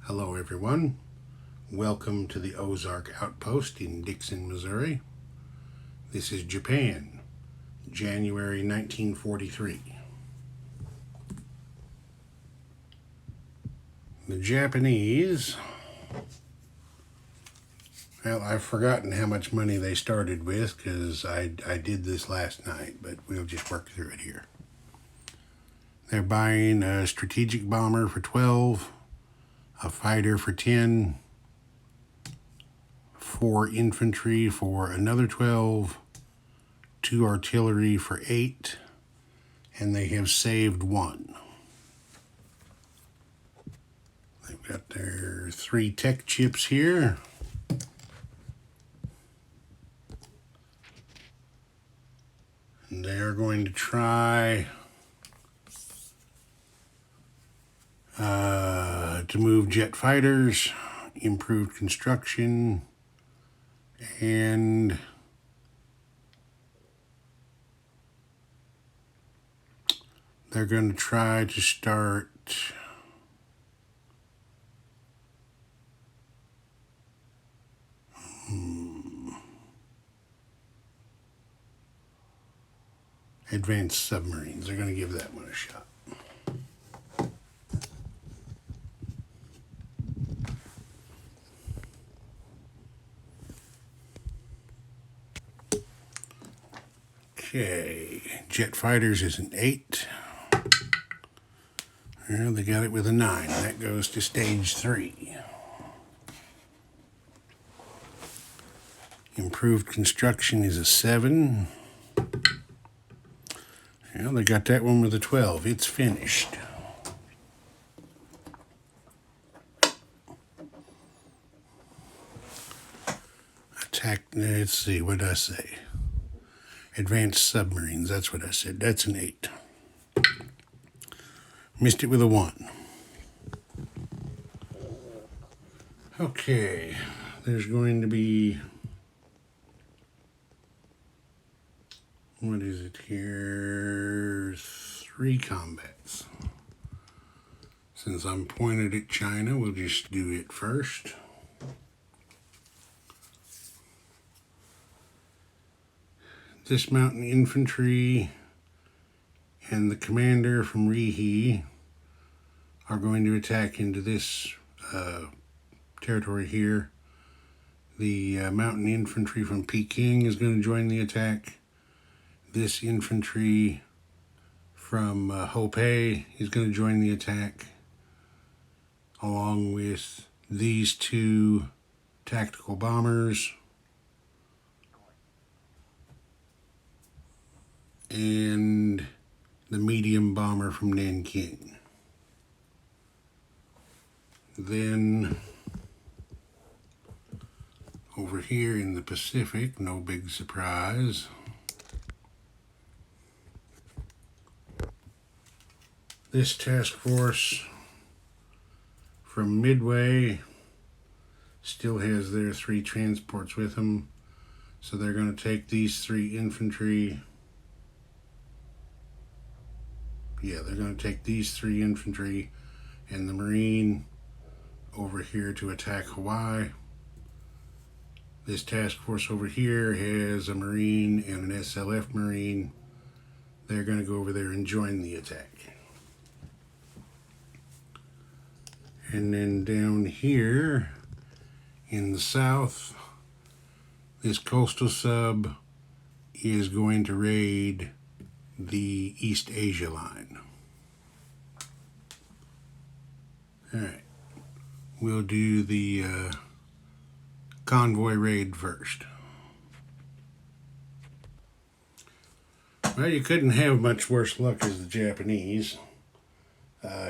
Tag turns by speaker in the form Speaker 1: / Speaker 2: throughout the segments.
Speaker 1: Hello everyone, welcome to the Ozark Outpost in Dixon, Missouri. This is Japan, January 1943. The Japanese, well, I've forgotten how much money they started with because I did this last night, but we'll just work through it here. They're buying a strategic bomber for 12, a fighter for 10, 4 infantry for another 12, 2 artillery for 8, and they have saved 1. They've got their 3 tech chips here. And they're going to try to move jet fighters, improved construction, and they're going to try to start advanced submarines. They're going to give that one a shot. Okay, jet fighters is an 8. Well, they got it with a 9. That goes to stage 3. Improved construction is a 7. Well, they got that one with a 12. It's finished. Attack, let's see, what did I say? Advanced submarines, that's what I said. That's an 8. Missed it with a 1. Okay, there's going to be, what is it here? 3 combats. Since I'm pointed at China, we'll just do it first. This mountain infantry and the commander from Rihe are going to attack into this territory here. The mountain infantry from Peking is going to join the attack. This infantry from Hopei is going to join the attack, along with these 2 tactical bombers and the medium bomber from Nanking. Then over here in the Pacific, no big surprise, this task force from Midway still has their 3 transports with them, so they're going to take these 3 infantry. Yeah, they're going to take these 3 infantry and the Marine over here to attack Hawaii. This task force over here has a Marine and an SLF Marine. They're going to go over there and join the attack. And then down here in the south, this coastal sub is going to raid the East Asia line. All right, we'll do the convoy raid first. Well, you couldn't have much worse luck as the Japanese.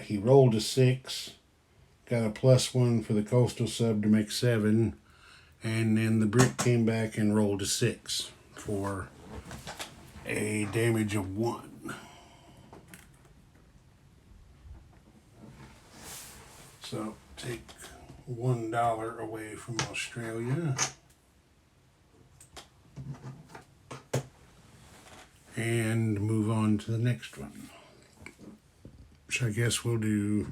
Speaker 1: He rolled a 6, got a +1 for the coastal sub to make 7, and then the Brit came back and rolled a 6 for a damage of 1. So take $1 away from Australia. And move on to the next one. So I guess we'll do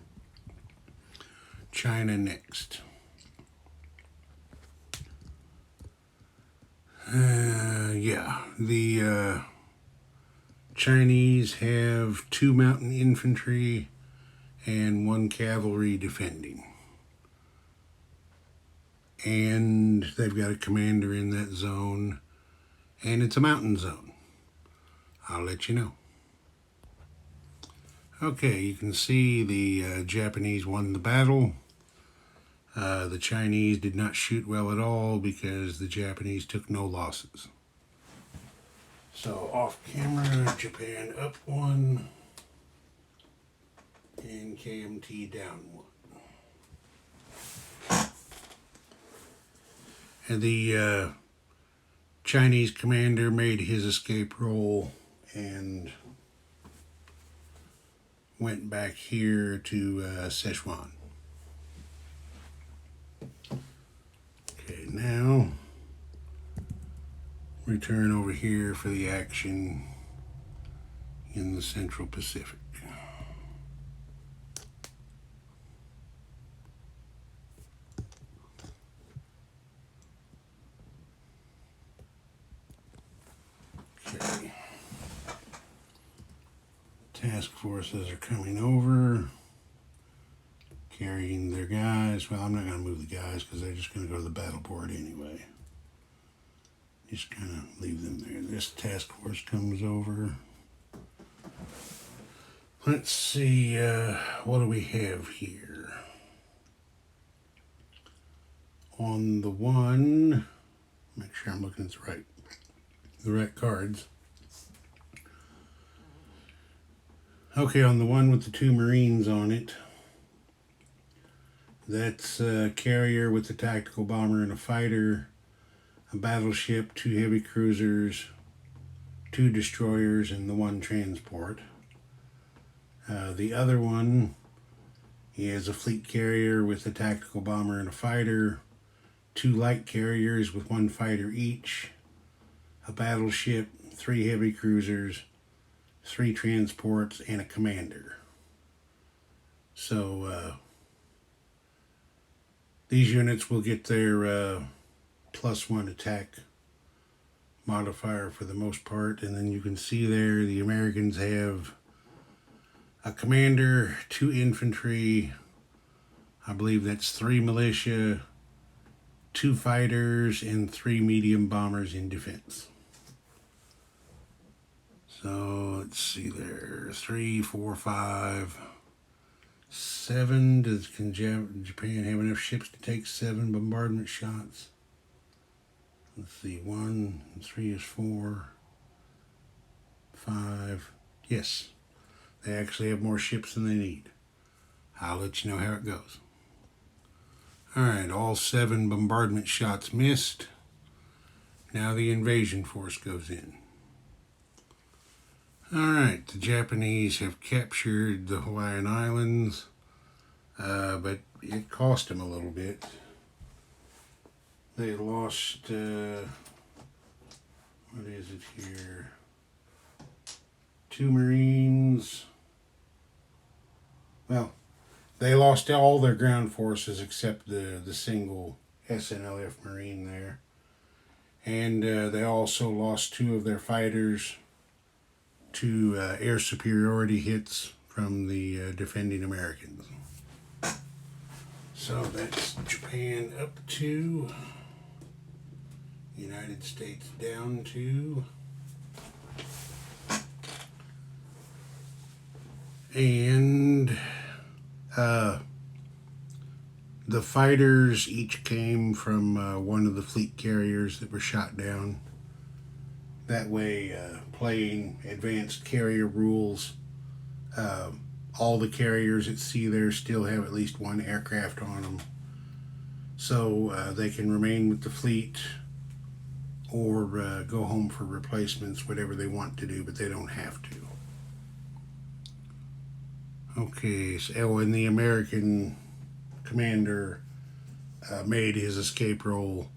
Speaker 1: China next. Yeah, the Chinese have 2 mountain infantry and 1 cavalry defending. And they've got a commander in that zone, and it's a mountain zone. I'll let you know. Okay, you can see the Japanese won the battle. The Chinese did not shoot well at all because the Japanese took no losses. So off camera, Japan up 1 and KMT down 1. And the Chinese commander made his escape roll and went back here to Sichuan. Okay, now return over here for the action in the Central Pacific. Okay. Task forces are coming over, carrying their guys. Well, I'm not going to move the guys because they're just going to go to the battle board anyway. Just kind of leave them there. This task force comes over. Let's see, what do we have here? On the one, make sure I'm looking at the right cards. Okay, on the one with the 2 Marines on it, that's a carrier with a tactical bomber and a fighter, a battleship, 2 heavy cruisers, 2 destroyers, and the 1 transport. The other one is a fleet carrier with a tactical bomber and a fighter, 2 light carriers with 1 fighter each, a battleship, 3 heavy cruisers, 3 transports, and a commander. So these units will get their +1 attack modifier for the most part. And then you can see there the Americans have a commander, 2 infantry, I believe that's 3 militia, 2 fighters, and 3 medium bombers in defense. So let's see there, 3, 4, 5, 7. Can Japan have enough ships to take 7 bombardment shots? Let's see, 1 and 3 is 4, 5. Yes, they actually have more ships than they need. I'll let you know how it goes. Alright, all 7 bombardment shots missed. Now the invasion force goes in. Alright, the Japanese have captured the Hawaiian Islands, but it cost them a little bit. They lost, what is it here? 2 Marines. Well, they lost all their ground forces except the single SNLF Marine there. And they also lost 2 of their fighters to air superiority hits from the defending Americans. So that's Japan up 2, United States down 2. And the fighters each came from one of the fleet carriers that were shot down. That way, playing advanced carrier rules, all the carriers at sea there still have at least 1 aircraft on them. So they can remain with the fleet or go home for replacements, whatever they want to do, but they don't have to. Okay, so and the American commander made his escape roll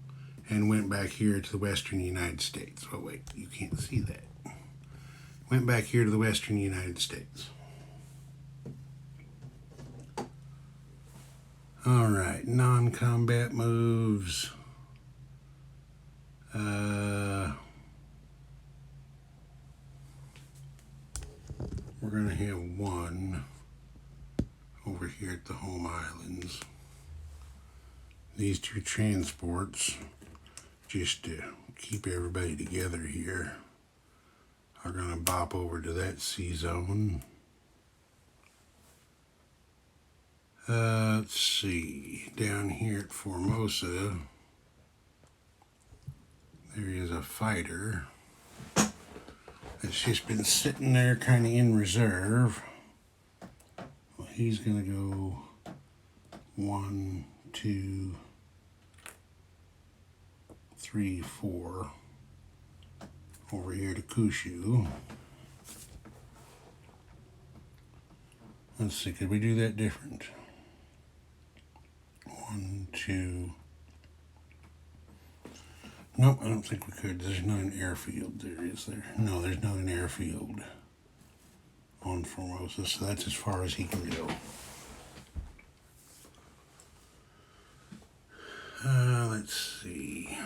Speaker 1: and went back here to the western United States. Oh wait, you can't see that. Went back here to the western United States. Alright, non-combat moves. We're going to have one over here at the home islands. These two transports, just to keep everybody together here, are going to bop over to that sea zone. Let's see, down here at Formosa, there is a fighter that's just been sitting there kind of in reserve. Well, he's going to go 1, 2, 3, 4 over here to Kushu. Let's see, could we do that different? 1, 2. Nope, I don't think we could. There's not an airfield there, is there? No, there's not an airfield on Formosa, so that's as far as he can go. Let's see.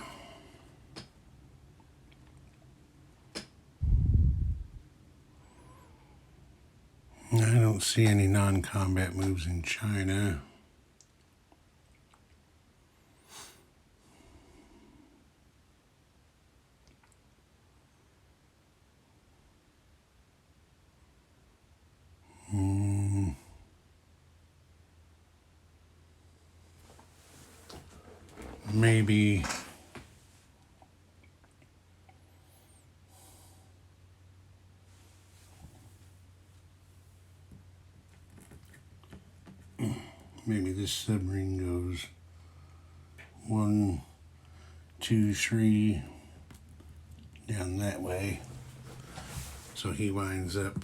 Speaker 1: I don't see any non-combat moves in China. Maybe this submarine goes 1, 2, 3 down that way, so he winds up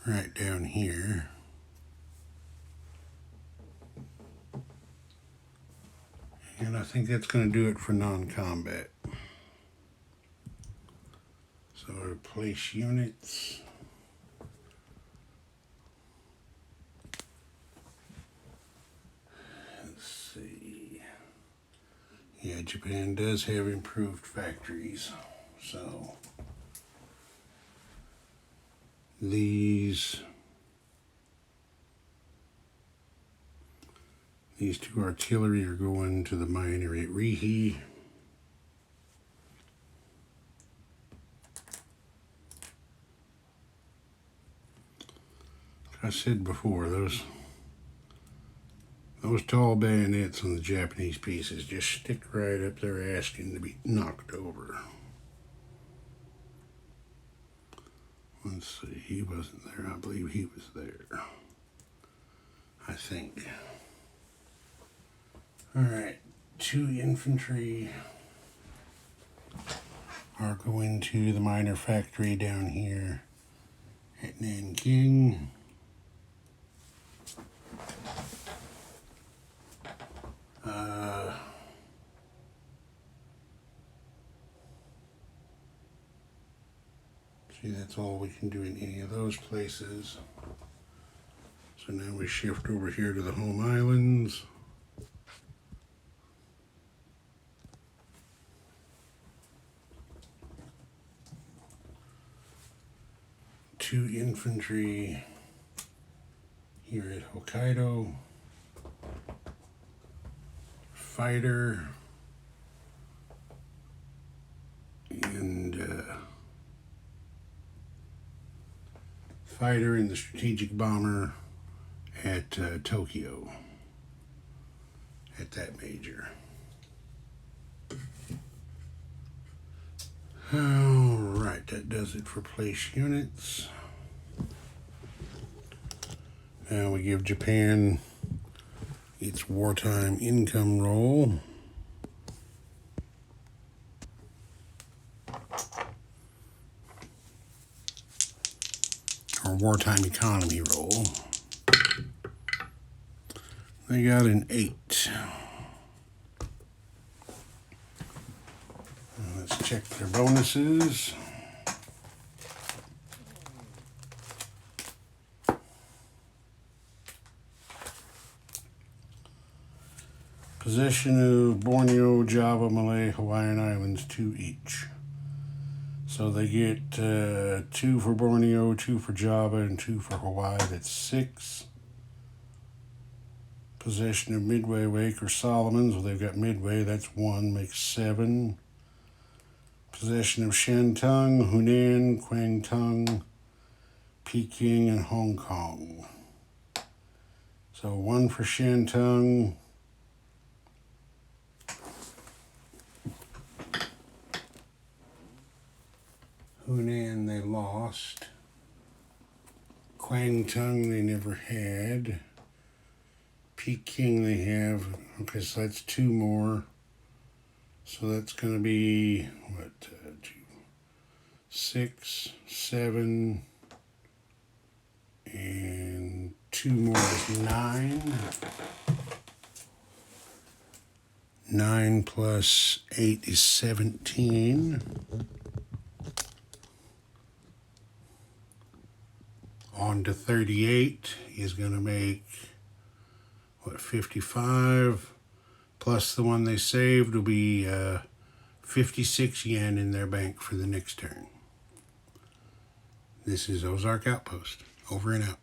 Speaker 1: right down here. And I think that's going to do it for non-combat. So replace units. Let's see. Yeah, Japan does have improved factories. So these two artillery are going to the miner at Rihi. I said before, those tall bayonets on the Japanese pieces just stick right up there asking to be knocked over. Let's see, he wasn't there. I believe he was there. I think. Alright, 2 infantry are going to the miner factory down here at Nanking. See, that's all we can do in any of those places. So now we shift over here to the home islands. Two infantry here at Hokkaido. Fighter and fighter and the strategic bomber at Tokyo at that major. Alright, that does it for place units. Now we give Japan its wartime income roll. Or wartime economy roll. They got an 8. Let's check their bonuses. Possession of Borneo, Java, Malay, Hawaiian Islands, 2 each. So they get 2 for Borneo, 2 for Java, and 2 for Hawaii. That's 6. Possession of Midway, Wake, or Solomons. Well, they've got Midway. That's 1. Makes 7. Possession of Shantung, Hunan, Kwangtung, Peking, and Hong Kong. So 1 for Shantung. Hunan they lost. Kwangtung they never had. Peking they have. Okay, so that's 2 more. So that's going to be, 6, 7, and 2 more is 9. 9 plus 8 is 17. On to 38 is going to make, 55, plus the one they saved will be 56 yen in their bank for the next turn. This is Ozark Outpost. Over and out.